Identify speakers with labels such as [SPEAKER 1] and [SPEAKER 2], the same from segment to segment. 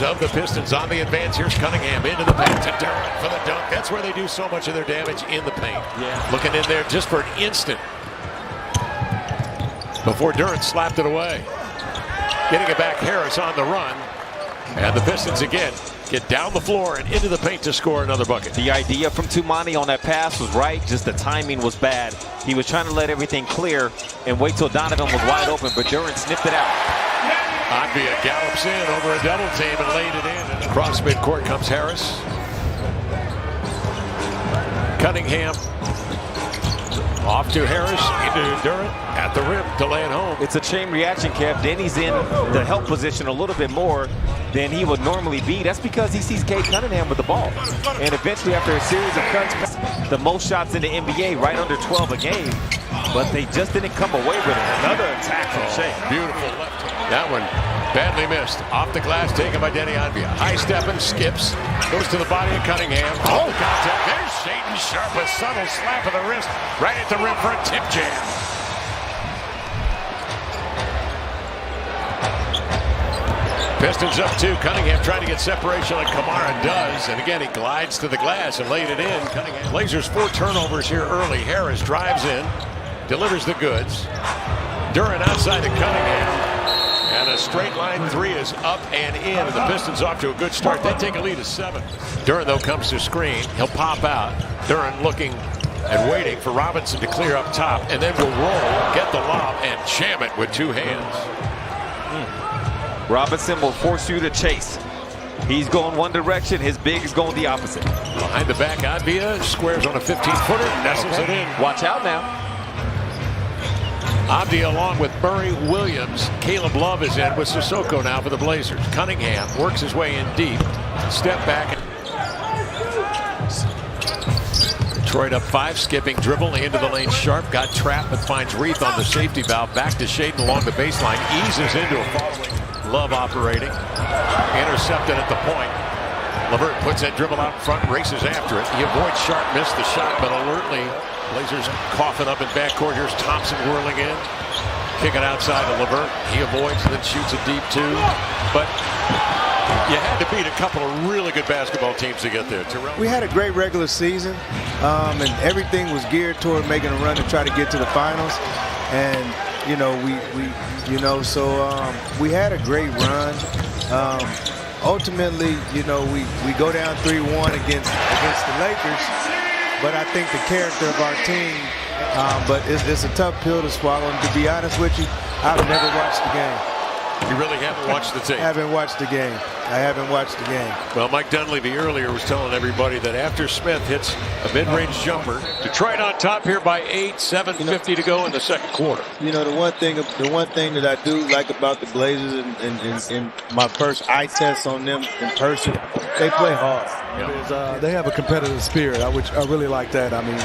[SPEAKER 1] of the Pistons on the advance. Here's Cunningham into the paint to Durant for the dunk. That's where they do so much of their damage, in the paint.
[SPEAKER 2] Yeah.
[SPEAKER 1] Looking in there just for an instant before Durant slapped it away. Getting it back, Harris on the run. And the Pistons again get down the floor and into the paint to score another bucket.
[SPEAKER 2] The idea from Tumani on that pass was right, just the timing was bad. He was trying to let everything clear and wait till Donovan was wide open, but Durant snipped it out.
[SPEAKER 1] Advia gallops in over a double team and laid it in. And across midcourt comes Harris. Cunningham off to Harris, into Durant, at the rim to lay it home.
[SPEAKER 2] It's a chain reaction, Kev. Denny's in the help position a little bit more than he would normally be. That's because he sees Cade Cunningham with the ball. And eventually, after a series of cuts, the most shots in the NBA, right under 12 a game. But they just didn't come away with it. Another attack from Shea.
[SPEAKER 1] Beautiful left hand. That one badly missed. Off the glass, taken by Denny Advia. High stepping, skips, goes to the body of Cunningham. Oh, contact. There's Shaedon Sharpe, a subtle slap of the wrist right at the rim for a tip jam. Pistons up 2. Cunningham trying to get separation like Kamara does. And again, he glides to the glass and laid it in. Cunningham. Blazers 4 turnovers here early. Harris drives in, delivers the goods. Durant outside to Cunningham. And a straight line 3 is up and in. And the Pistons off to a good start. They take a lead of 7. Durant, though, comes to screen. He'll pop out. Durant looking and waiting for Robinson to clear up top. And then will roll, get the lob, and jam it with 2 hands.
[SPEAKER 2] Robinson will force you to chase. He's going one direction. His big is going the opposite.
[SPEAKER 1] Behind the back, Advia squares on a 15-footer. Nestles it in.
[SPEAKER 2] Watch out now.
[SPEAKER 1] Advia along with Murray, Williams. Caleb Love is in with Sissoko now for the Blazers. Cunningham works his way in deep. Step back. Detroit up 5, skipping, dribble into the lane. Sharpe got trapped but finds Reith on the safety valve. Back to Shaedon along the baseline. Eases into a following. Love operating. Intercepted at the point. LeVert puts that dribble out in front, races after it. He avoids Sharpe, missed the shot, but alertly, Blazers coughing up in backcourt. Here's Thompson whirling in. Kick it outside to LeVert. He avoids and then shoots it deep too. But you had to beat a couple of really good basketball teams to get there. Terrell.
[SPEAKER 3] We had a great regular season, and everything was geared toward making a run to try to get to the finals. And you know, we had a great run. Ultimately, you know, we go down 3-1 against the Lakers, but I think the character of our team, but it's a tough pill to swallow. And to be honest with you, I've never watched the game.
[SPEAKER 1] You really haven't watched the tape?
[SPEAKER 3] I haven't watched the game. I haven't watched the game.
[SPEAKER 1] Well, Mike Dunleavy earlier was telling everybody that after Smith hits a mid-range jumper, Detroit on top here by 8, 7:50 to go in the second quarter.
[SPEAKER 3] You know, the one thing that I do like about the Blazers and my first eye test on them in person, they play hard.
[SPEAKER 4] Yeah. They have a competitive spirit, which I really like that. I mean,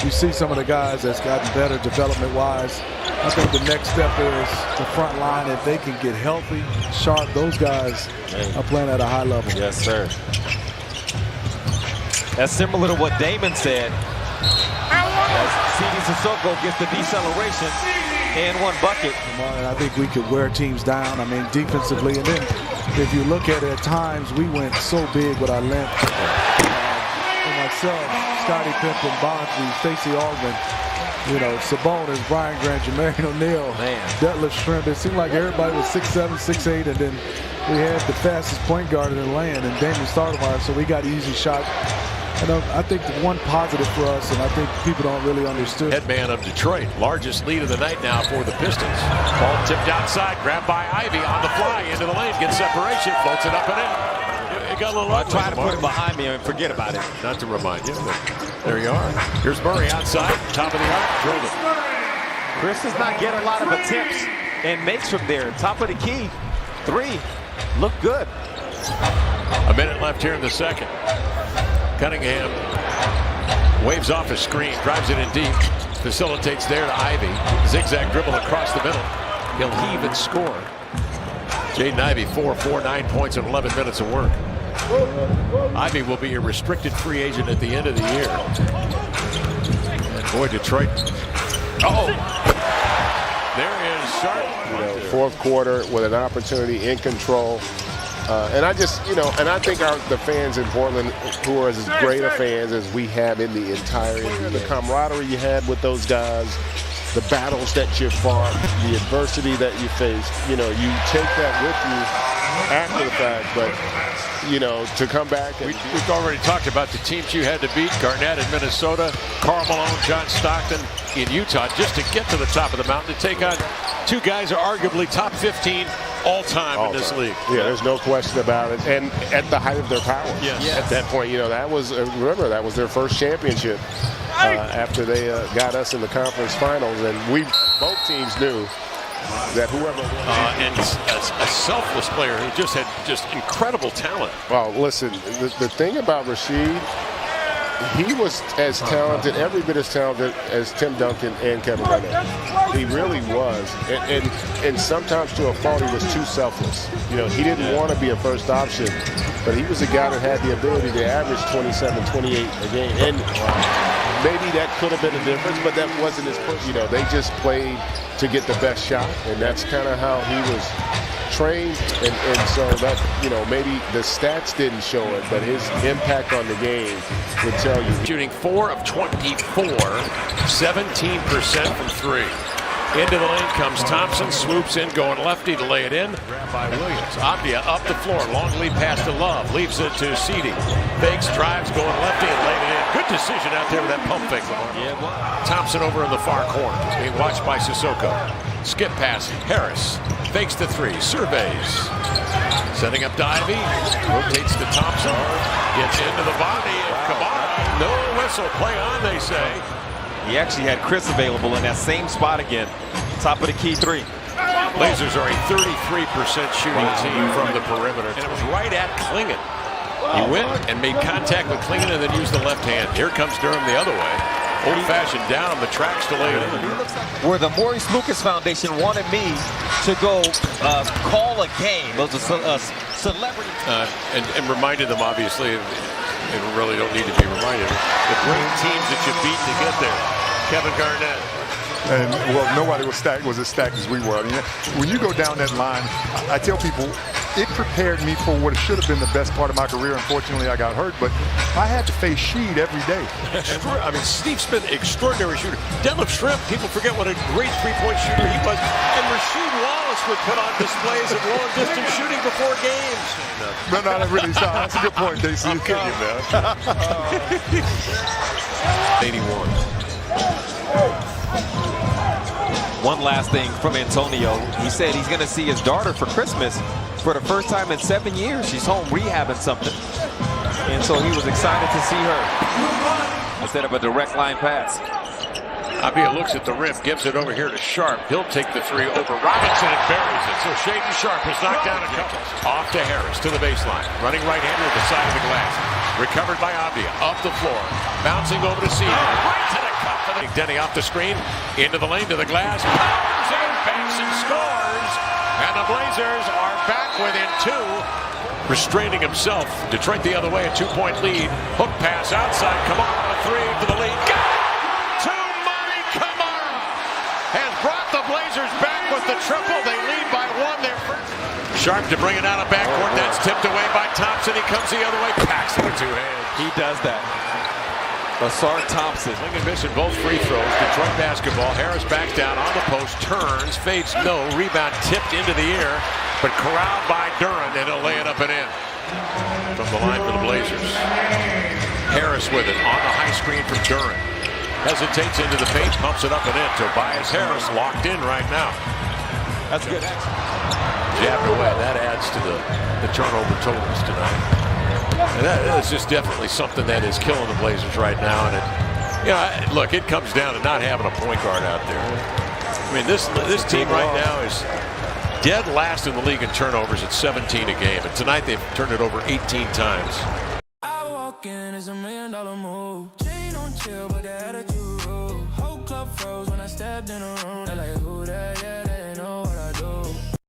[SPEAKER 4] you see some of the guys that's gotten better development-wise. I think the next step is the front line. If they can get healthy, sharp, those guys are playing at a high level.
[SPEAKER 2] Yes, sir. That's similar to what Damon said. As C.D. Sissoko gets the deceleration and 1 bucket.
[SPEAKER 4] And I think we could wear teams down. I mean, defensively. And then if you look at it, at times we went so big with our length. And myself, Scottie Pippen, Bonsley, Stacey Augmon, you know, Sabonis, Brian Grant, Jermaine O'Neal, Detlef Schrempf. It seemed like everybody was 6'7", 6'8", and then we had the fastest point guard in the land, and Damon Stoudemire, so we got easy shots. And I think the one positive for us, and I think people don't really understand.
[SPEAKER 1] Headman of Detroit, largest lead of the night now for the Pistons. Ball tipped outside, grabbed by Ivy on the fly, into the lane, gets separation, floats it up and in. It got a little
[SPEAKER 2] I tried to put it behind me and forget about it.
[SPEAKER 1] Not to remind you, but there you are. Here's Murray outside, top of the arc, drilled it.
[SPEAKER 2] Chris does not get a lot of attempts and makes from there. Top of the key, 3. Look good.
[SPEAKER 1] A minute left here in the second. Cunningham waves off a screen, drives it in deep, facilitates there to Ivy. Zigzag dribble across the middle. He'll heave and score. Jaden Ivey, 9 points in 11 minutes of work. Ivy will be a restricted free agent at the end of the year. And boy, Detroit. There is Sharpe.
[SPEAKER 5] Fourth quarter with an opportunity in control. And I just, and I think the fans in Portland who are as great of fans as we have in the entire, the camaraderie you had with those guys, the battles that you fought, the adversity that you faced, you take that with you after the fact, but to come back and
[SPEAKER 1] we've already talked about the teams you had to beat: Garnett in Minnesota, Karl Malone, John Stockton in Utah, just to get to the top of the mountain to take on two guys who are arguably top 15 all time in this league.
[SPEAKER 5] Yeah, there's no question about it. And at the height of their power.
[SPEAKER 1] Yes.
[SPEAKER 5] At that point, that was, remember, that was their first championship after they got us in the conference finals. And both teams knew that whoever
[SPEAKER 1] and a selfless player who just had incredible talent.
[SPEAKER 5] Well, listen, the thing about Rasheed, he was as talented, every bit as talented as Tim Duncan and Kevin Garnett. He really was. And sometimes to a fault, he was too selfless. He didn't want to be a first option, but he was a guy that had the ability to average 27, 28 a game. And maybe that could have been a difference, but that wasn't his push. They just played to get the best shot, and that's kind of how he was trained. And so that, maybe the stats didn't show it, but his impact on the game would tell you.
[SPEAKER 1] Shooting 4 of 24, 17% from 3. Into the lane comes Thompson, swoops in, going lefty to lay it in. Grabbed by Williams. Abdia up the floor, long lead pass to Love, leaves it to Seedy. Fakes, drives, going lefty and laid it in. Good decision out there with that pump fake. Thompson over in the far corner, being watched by Sissoko. Skip pass, Harris fakes the 3, surveys. Setting up Divey, rotates to Thompson, gets into the body of Kamara. No whistle, play on, they say.
[SPEAKER 2] He actually had Chris available in that same spot again. Top of the key 3.
[SPEAKER 1] Blazers are a 33% shooting team from the perimeter. And it was right at Klingon. He went and made contact with Klingon and then used the left hand. Here comes Durham the other way. Old-fashioned down the tracks to lay it in.
[SPEAKER 2] Where the Maurice Lucas Foundation wanted me to go call a game. It was a celebrity.
[SPEAKER 1] And reminded them, obviously, they really don't need to be reminded. The great teams that you beat to get there. Kevin Garnett.
[SPEAKER 6] And, well, nobody was as stacked as we were. I mean, when you go down that line, I tell people, it prepared me for what should have been the best part of my career. Unfortunately, I got hurt, but I had to face Sheed every day.
[SPEAKER 1] I mean, Steve Smith, extraordinary shooter. Detlef Schrempf, people forget what a great three-point shooter he was. And Rasheed Wallace would put on displays of long-distance shooting before games.
[SPEAKER 6] No, that really sounds. That's a good point, DC.
[SPEAKER 1] I'm kidding you, man. 81.
[SPEAKER 2] One last thing from Antonio. He said he's going to see his daughter for Christmas for the first time in 7 years. She's home rehabbing something. And so he was excited to see her instead of a direct line pass.
[SPEAKER 1] Abia looks at the rim, gives it over here to Sharp. He'll take the 3 over Robinson and buries it. So Shaden Sharp has knocked down a couple. Off to Harris, to the baseline. Running right-hander at the side of the glass. Recovered by Abia, up the floor. Bouncing over to Seedy. Right to the cup. Denny off the screen, into the lane, to the glass. Powers in, banks and scores. And the Blazers are back within 2. Restraining himself. Detroit the other way, a 2-point lead. Hook pass outside. Kamara, 3 to the lead. Got it! Has brought the Blazers back with the triple. They lead by 1. They're first. Sharp to bring it out of backcourt. That's tipped away by Thompson. He comes the other way. Packs it with 2 hands.
[SPEAKER 2] He does that. Asar Thompson.
[SPEAKER 1] Klingon missing both free throws. Detroit basketball. Harris backs down on the post. Turns. Fades no. Rebound tipped into the air. But corralled by Duran. And he'll lay it up and in. From the line for the Blazers. Harris with it on the high screen from Duran. Hesitates into the paint, pumps it up and in. Tobias Harris locked in right now.
[SPEAKER 2] That's good.
[SPEAKER 1] Jabbed away. That adds to the turnover totals tonight. And that is just definitely something that is killing the Blazers right now. And look, it comes down to not having a point guard out there. I mean, this team right now is dead last in the league in turnovers at 17 a game. And tonight they've turned it over 18 times.
[SPEAKER 7] I walk in, it's $1 million move. Chain on chill, but the attitude. Whole club froze when I stepped in a room. They're like, who that?